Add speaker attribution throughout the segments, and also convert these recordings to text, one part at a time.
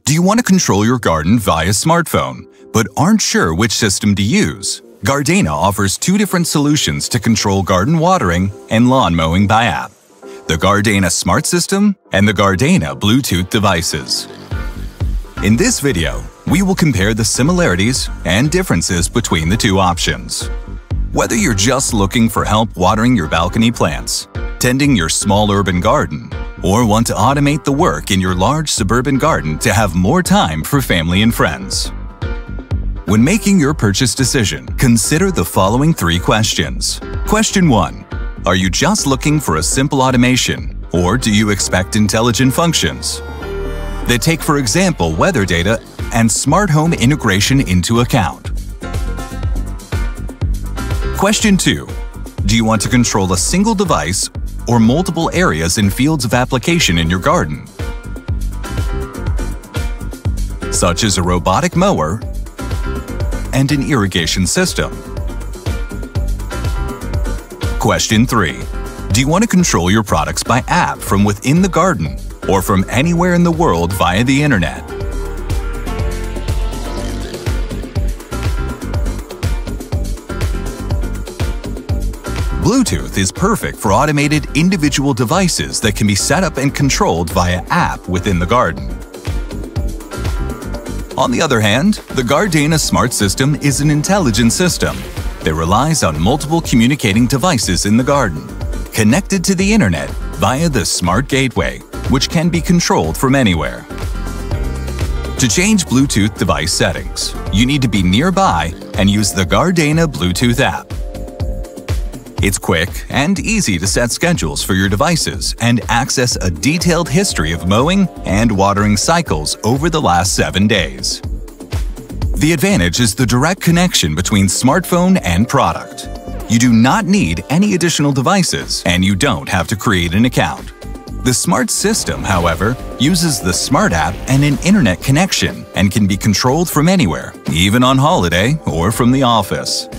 Speaker 1: Do you want to control your garden via smartphone, but aren't sure which system to use? Gardena offers two different solutions to control garden watering and lawn mowing by app: the Gardena Smart System and the Gardena Bluetooth devices. In this video, we will compare the similarities and differences between the two options. Whether you're just looking for help watering your balcony plants, tending your small urban garden, or want to automate the work in your large suburban garden to have more time for family and friends. When making your purchase decision, consider the following three questions. Question 1. Are you just looking for a simple automation, or do you expect intelligent functions? They take, for example, weather data and smart home integration into account. Question 2. Do you want to control a single device or multiple areas and fields of application in your garden, such as a robotic mower and an irrigation system? Question 3. Do you want to control your products by app from within the garden or from anywhere in the world via the internet? Bluetooth is perfect for automated individual devices that can be set up and controlled via app within the garden. On the other hand, the Gardena Smart System is an intelligent system that relies on multiple communicating devices in the garden, connected to the internet via the Smart Gateway, which can be controlled from anywhere. To change Bluetooth device settings, you need to be nearby and use the Gardena Bluetooth app. It's quick and easy to set schedules for your devices and access a detailed history of mowing and watering cycles over the last 7 days. The advantage is the direct connection between smartphone and product. You do not need any additional devices, and you don't have to create an account. The Smart System, however, uses the Smart app and an internet connection and can be controlled from anywhere, even on holiday or from the office.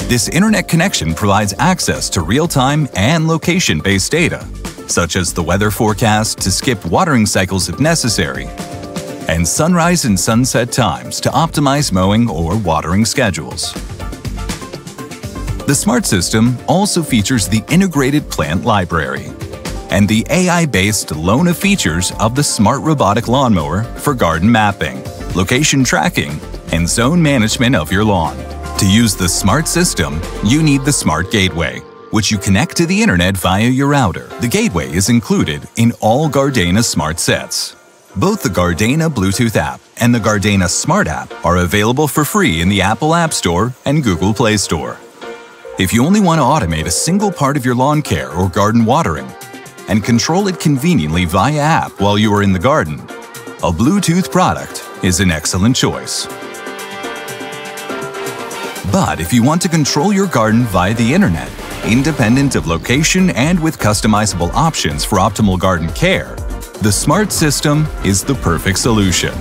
Speaker 1: This internet connection provides access to real-time and location-based data, such as the weather forecast to skip watering cycles if necessary, and sunrise and sunset times to optimize mowing or watering schedules. The Smart System also features the integrated plant library and the AI-based Lona features of the Smart Robotic Lawnmower for garden mapping, location tracking, and zone management of your lawn. To use the Smart System, you need the Smart Gateway, which you connect to the internet via your router. The gateway is included in all Gardena Smart sets. Both the Gardena Bluetooth app and the Gardena Smart app are available for free in the Apple App Store and Google Play Store. If you only want to automate a single part of your lawn care or garden watering and control it conveniently via app while you are in the garden, a Bluetooth product is an excellent choice. But if you want to control your garden via the internet, independent of location and with customizable options for optimal garden care, the Smart System is the perfect solution.